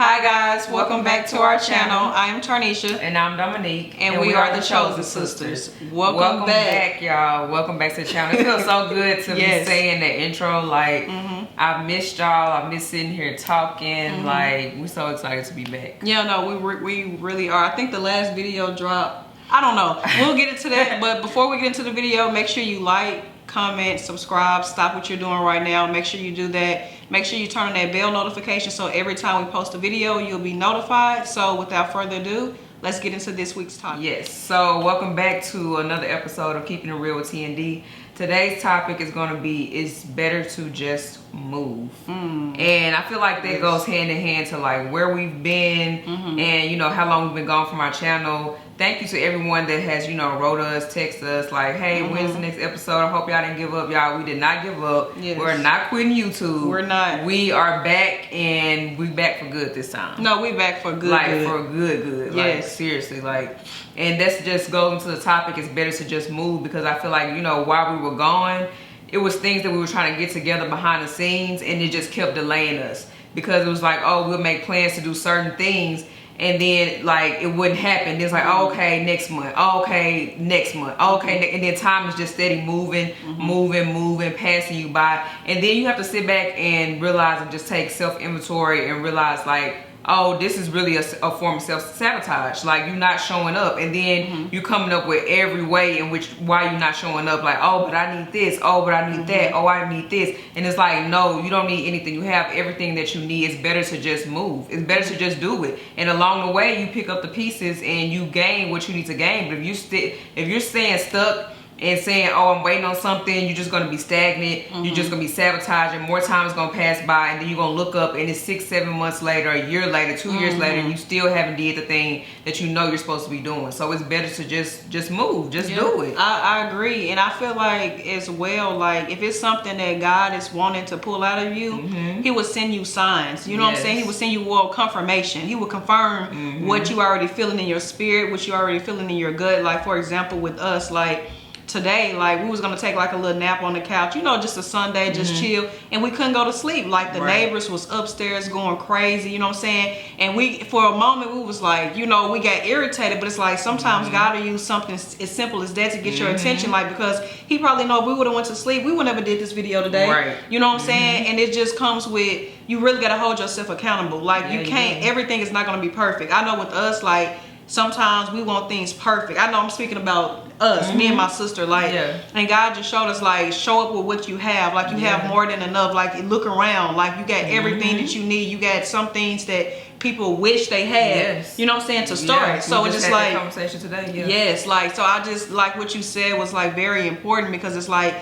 Hi guys, welcome back to our channel. I am Tarnisha. And I'm Dominique. And we are the Chosen Sisters. Welcome back, y'all. Welcome back to the channel. It feels so good to be saying the intro. Like, I missed y'all. I miss sitting here talking. Like, we're so excited to be back. Yeah, no, we really are. I think the last video dropped. I don't know. We'll get into that. But before we get into the video, make sure you like, comment, subscribe, stop what you're doing right now. Make sure you do that. Make sure you turn on that bell notification so every time we post a video, you'll be notified. So without further ado, let's get into this week's topic. Yes, so welcome back to another episode of Keeping It Real with TND. Today's topic is going to be, it's better to just move. And I feel like that goes hand in hand to like where we've been and, you know, how long we've been gone from our channel. Thank you to everyone that has, you know, wrote us, text us like, hey, when's the next episode? I hope y'all didn't give up. Y'all, we did not give up. We're not quitting YouTube. We're not. We are back, and we back for good this time. No, we back for good. Like, for good. Like, seriously, like, and that's just goes into the topic, it's better to just move, because I feel like, you know, while we were gone, it was things that we were trying to get together behind the scenes, and it just kept delaying us, because it was like, oh, we'll make plans to do certain things, and then like it wouldn't happen. It's like, oh, okay, next month, oh, okay, next month, oh, okay, and then time is just steady moving, moving, passing you by, and then you have to sit back and realize and just take self-inventory and realize like, oh, this is really a form of self-sabotage. Like, you're not showing up, and then you're coming up with every way in which why you're not showing up. Like, oh, but I need this, oh, but I need that, oh, I need this. And it's like, no, you don't need anything. You have everything that you need. It's better to just move. It's better to just do it. And along the way, you pick up the pieces and you gain what you need to gain. But if you're staying stuck and saying, oh, I'm waiting on something, you're just going to be stagnant, you're just going to be sabotaging, more time is going to pass by, and then you're going to look up and it's 6-7 months later, a year later, 2 years later, and you still haven't did the thing that you know you're supposed to be doing. So it's better to just move, just do it. I agree. And I feel like as well, like if it's something that God is wanting to pull out of you, he will send you signs. You know what I'm saying? He will send you confirmation. He will confirm what you already feeling in your spirit, what you already feeling in your gut. Like, for example, with us, like today, like we was gonna take like a little nap on the couch, you know, just a Sunday, just chill, and we couldn't go to sleep. Like the neighbors was upstairs going crazy, you know what I'm saying? And we, for a moment, we was like, you know, we got irritated, but it's like sometimes God will use something as simple as that to get your attention, like, because he probably know if we would have went to sleep, we would never did this video today. You know what I'm saying? And it just comes with, you really gotta hold yourself accountable. Like you can't, everything is not gonna be perfect. I know with us, like sometimes we want things perfect. I know I'm speaking about us, me and my sister, like, and God just showed us, like, show up with what you have. Like, you have more than enough. Like, look around. Like, you got everything that you need. You got some things that people wish they had. You know what I'm saying? To start. So it's just like, conversation today. Like, so I just, like, what you said was, like, very important, because it's like,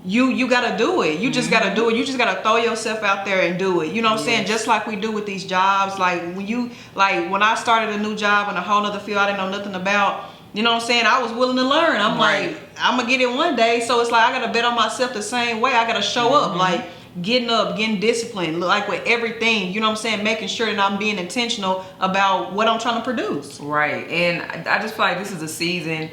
you gotta do it. You just gotta do it. You just gotta throw yourself out there and do it. You know what I'm saying? Just like we do with these jobs. Like when I started a new job in a whole nother field I didn't know nothing about, you know what I'm saying? I was willing to learn. I'm like, I'm gonna get it one day. So it's like, I gotta bet on myself the same way. I gotta show up, like getting up, getting disciplined, like with everything, you know what I'm saying? Making sure that I'm being intentional about what I'm trying to produce. Right. And I just feel like this is a season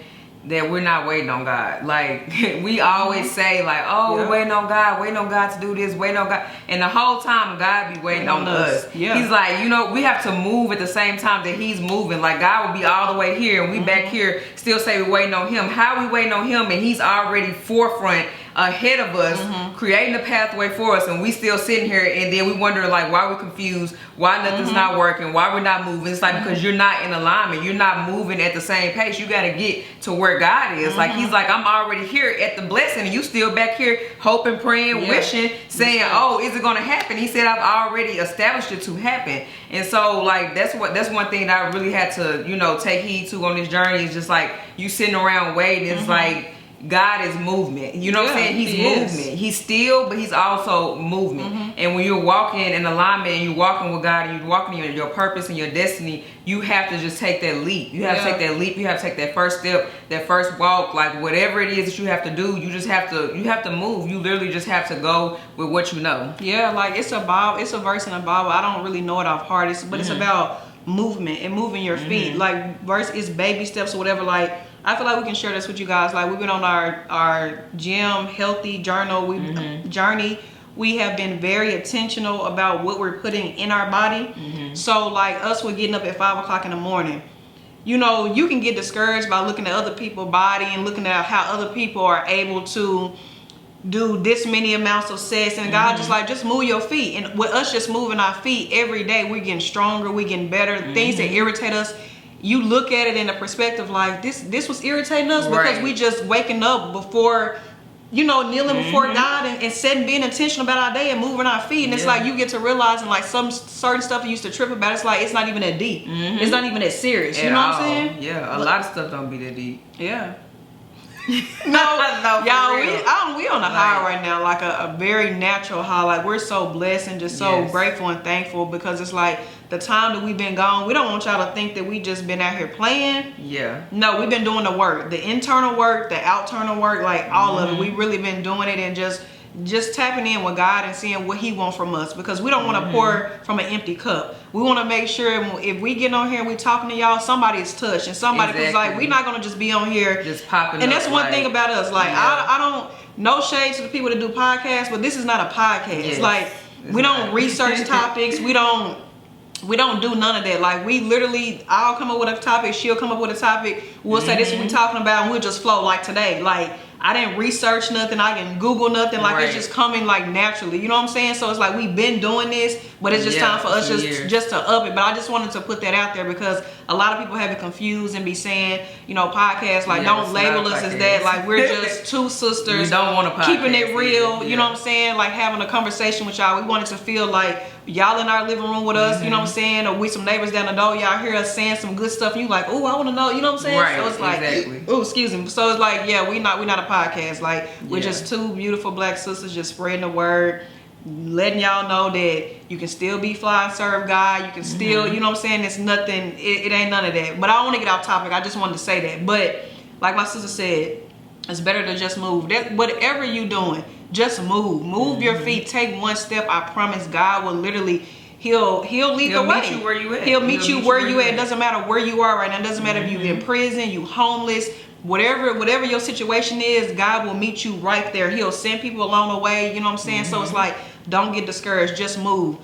that we're not waiting on God. Like we always say, like, oh, we're waiting on God to do this, waiting on God, and the whole time God be waiting on us. He's like, you know, we have to move at the same time that he's moving. Like God will be all the way here and we back here still say we're waiting on him. How are we waiting on him and he's already forefront ahead of us, creating a pathway for us, and we still sitting here, and then we wonder like why we're confused, why nothing's not working, why we're not moving. It's like because you're not in alignment, you're not moving at the same pace. You got to get to where God is. Like he's like, I'm already here at the blessing, and you still back here hoping, praying, wishing, saying, oh, is it gonna happen? He said, I've already established it to happen. And so like that's one thing that I really had to, you know, take heed to on this journey. Is just like you sitting around waiting. It's like God is movement. You know what I'm saying? He's movement. He's still, but he's also movement. And when you're walking in alignment and you're walking with God and you're walking in your purpose and your destiny, you have to just take that leap. You have to take that leap. You have to take that first step, that first walk, like whatever it is that you have to do, you just have to move. You literally just have to go with what you know. Yeah, like it's a verse in the Bible. I don't really know it off heart, but it's about movement and moving your feet. Like verse is baby steps or whatever. Like I feel like we can share this with you guys. Like we've been on our gym healthy journey we have been very intentional about what we're putting in our body. So like us, we're getting up at 5 o'clock in the morning. You know, you can get discouraged by looking at other people's body and looking at how other people are able to do this many amounts of sets, and God just like, just move your feet. And with us just moving our feet every day, we're getting stronger, we're getting better. Things that irritate us, you look at it in a perspective like this was irritating us because we just waking up before, you know, kneeling before God and being intentional about our day and moving our feet. And it's like you get to realizing like some certain stuff you used to trip about, it's like it's not even that deep. It's not even that serious. You know what I'm saying? Yeah, a lot of stuff don't be that deep. Yeah. No, y'all, we on a high right now, like a very natural high. Like we're so blessed and just so grateful and thankful, because it's like the time that we've been gone, we don't want y'all to think that we just been out here playing. No, we've been doing the work, the internal work, the outternal work, like all of it. We really been doing it and just tapping in with God and seeing what he wants from us, because we don't want to pour from an empty cup. We want to make sure if we get on here and we talking to y'all, somebody is touched and somebody was like, we're not going to just be on here just popping and that's one thing about us, like I don't, no shade to the people that do podcasts, but this is not a podcast. Like we don't research topics, we don't do none of that. Like we literally, I'll come up with a topic, she'll come up with a topic, we'll say this is what we're talking about, and we'll just flow like today. Like I didn't research nothing, I didn't Google nothing, like it's just coming like naturally, you know what I'm saying? So it's like we've been doing this, but it's just time for us just to up it. But I just wanted to put that out there because a lot of people have it confused and be saying, you know, podcasts, like don't label us as that, like we're just two sisters, we don't want to keeping it real, you know what I'm saying? Like having a conversation with y'all. We wanted to feel like y'all in our living room with us, you know what I'm saying? Or we some neighbors down the door, y'all hear us saying some good stuff and you like, oh, I want to know, you know what I'm saying? So it's like, oh, excuse me. So it's like, yeah, we're not a podcast. Like we're just two beautiful black sisters just spreading the word, letting y'all know that you can still be fly and serve God. You can still, you know what I'm saying? It's nothing, it ain't none of that. But I don't want to get off topic. I just wanted to say that. But like my sister said, it's better to just move. That whatever you doing, just move your feet, take one step. I promise God will literally, he'll lead the way. Meet you where you at. He'll meet you where you at. It doesn't matter where you are right now. It doesn't matter if you in prison, you homeless, whatever your situation is, God will meet you right there. He'll send people along the way, you know what I'm saying? So it's like, don't get discouraged, just move.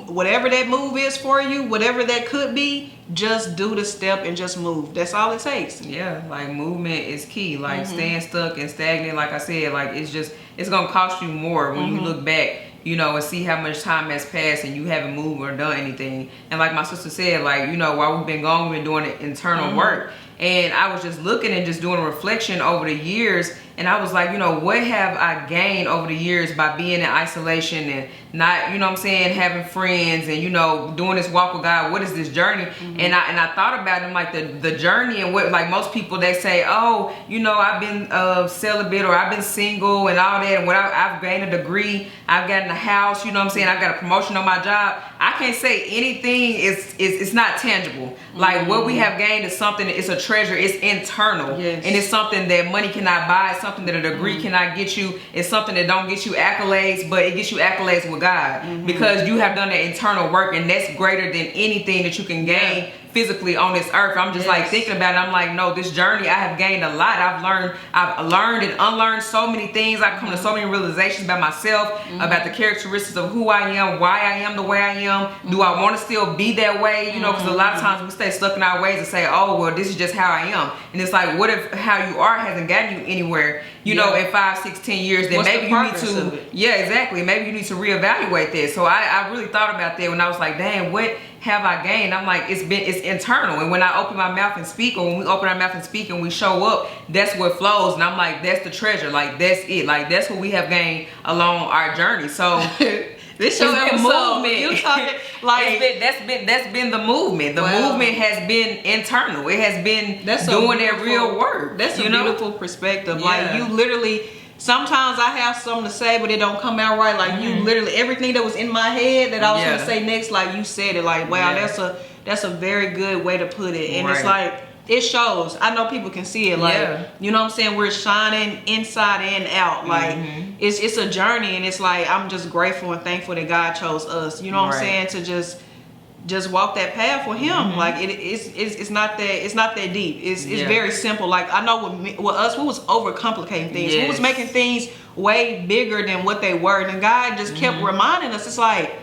Whatever that move is for you, whatever that could be, just do the step and just move. That's all it takes. Yeah, like movement is key. Like staying stuck and stagnant, like I said, like it's gonna cost you more when you look back, you know, and see how much time has passed and you haven't moved or done anything. And like my sister said, like, you know, while we've been gone, we've been doing internal work. And I was just looking and just doing a reflection over the years, and I was like, you know, what have I gained over the years by being in isolation and not, you know what I'm saying, having friends and, you know, doing this walk with God? What is this journey? And I thought about it, like the journey, and what, like most people, they say, oh, you know, I've been celibate or I've been single and all that, and what I've gained a degree, I've gotten a house, you know what I'm saying, I got a promotion on my job. I can't say anything it's not tangible. Like what we have gained is something, it's a treasure, it's internal, and it's something that money cannot buy, it's something that a degree cannot get you, it's something that don't get you accolades, but it gets you accolades with God, because you have done that internal work, and that's greater than anything that you can gain physically on this earth. I'm just like thinking about it, I'm like, no, this journey, I have gained a lot. I've learned and unlearned so many things. I've come to so many realizations about myself, about the characteristics of who I am, why I am the way I am. Do I want to still be that way? You know, because a lot of times we stay stuck in our ways and say, oh, well, this is just how I am. And it's like, what if how you are hasn't gotten you anywhere, you know, in 5, 6, 10 years, then maybe you need to, maybe you need to reevaluate this. So I really thought about that when I was like, dang, what have I gained? I'm like, it's internal. And when I open my mouth and speak, or when we open our mouth and speak and we show up, that's what flows. And I'm like, that's the treasure. Like, that's it. Like, that's what we have gained along our journey. So this show movement. You talking like that's been the movement. The movement has been internal. It has been doing that real work. That's a beautiful perspective. Like you literally. Sometimes I have something to say, but it don't come out right. Like you literally, everything that was in my head that I was gonna say next, like you said it. Like wow, that's a very good way to put it. And it's like it shows. I know people can see it. Like you know what I'm saying. We're shining inside and out. Like it's a journey, and it's like I'm just grateful and thankful that God chose us. You know what I'm saying, to just just walk that path with him. Like it's not that deep. It's very simple. Like I know with us, we was overcomplicating things. We was making things way bigger than what they were. And God just kept reminding us. It's like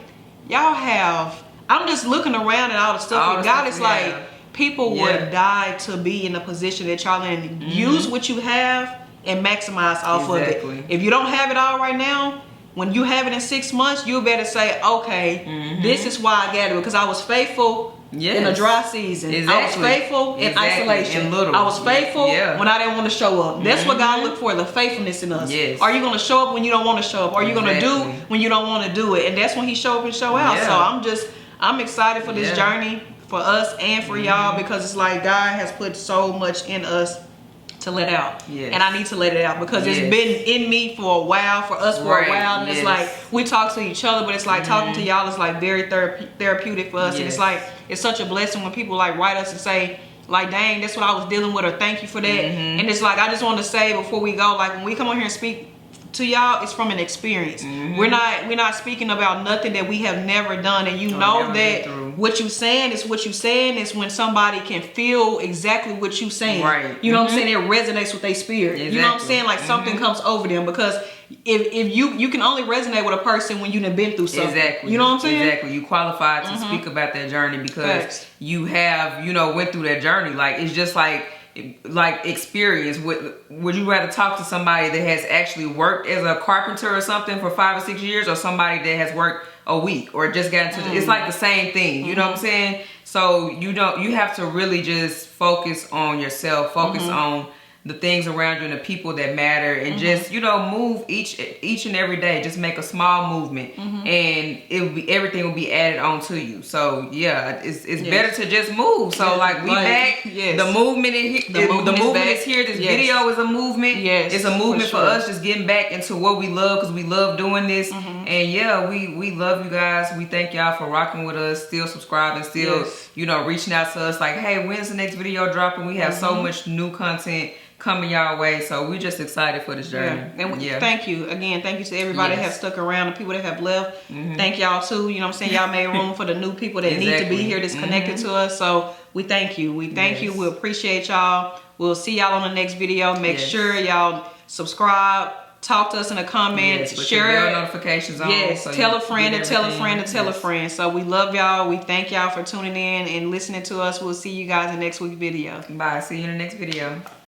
y'all have. I'm just looking around at all the stuff. And God is like people would die to be in the position that y'all in. Use what you have and maximize off of it. If you don't have it all right now, when you have it in 6 months, you better say, okay, this is why I got it, because I was faithful in a dry season. I was faithful in isolation. I was faithful when I didn't want to show up. That's what God looked for, the faithfulness in us. Are you going to show up when you don't want to show up? Are you going to do when you don't want to do it? And that's when he show up and show out. So I'm excited for this journey for us and for y'all, because it's like God has put so much in us to let out. And I need to let it out, because it's been in me for a while, for us for a while, and it's like we talk to each other, but it's like talking to y'all is like very therapeutic for us. And it's like it's such a blessing when people like write us and say like, dang, that's what I was dealing with, or thank you for that. And it's like, I just want to say before we go, like when we come on here and speak to y'all, it's from an experience. We're not speaking about nothing that we have never done. And you know that what you saying is what you saying is when somebody can feel exactly what you saying. You know what I'm saying? It resonates with their spirit. You know what I'm saying? Like something comes over them, because if you can only resonate with a person when you've been through something. You know what I'm saying? You qualified to speak about that journey because you have, went through that journey. Like it's just like experience. Would you rather talk to somebody that has actually worked as a carpenter or something for 5 or 6 years, or somebody that has worked a week or just got into it's like the same thing. You know what I'm saying? So you have to really just focus on yourself, focus on the things around you and the people that matter, and just move each and every day. Just make a small movement, and everything will be added on to you. So it's better to just move. So like we back. The movement is here. The movement is here. This video is a movement. It's a movement for us, just getting back into what we love, because we love doing this. And we love you guys. We thank y'all for rocking with us, still subscribing, still reaching out to us like, hey, when's the next video dropping? We have so much new content coming y'all way, so we're just excited for this journey. And thank you again. Thank you to everybody that have stuck around, the people that have left. Thank y'all too. You know what I'm saying? Y'all made room for the new people that need to be here, that's connected to us. So we thank you. We thank you. We appreciate y'all. We'll see y'all on the next video. Make sure y'all subscribe. Talk to us in the comments. Share bell notifications on. So tell a friend to tell a friend to tell a friend. So we love y'all. We thank y'all for tuning in and listening to us. We'll see you guys in next week's video. Bye. See you in the next video.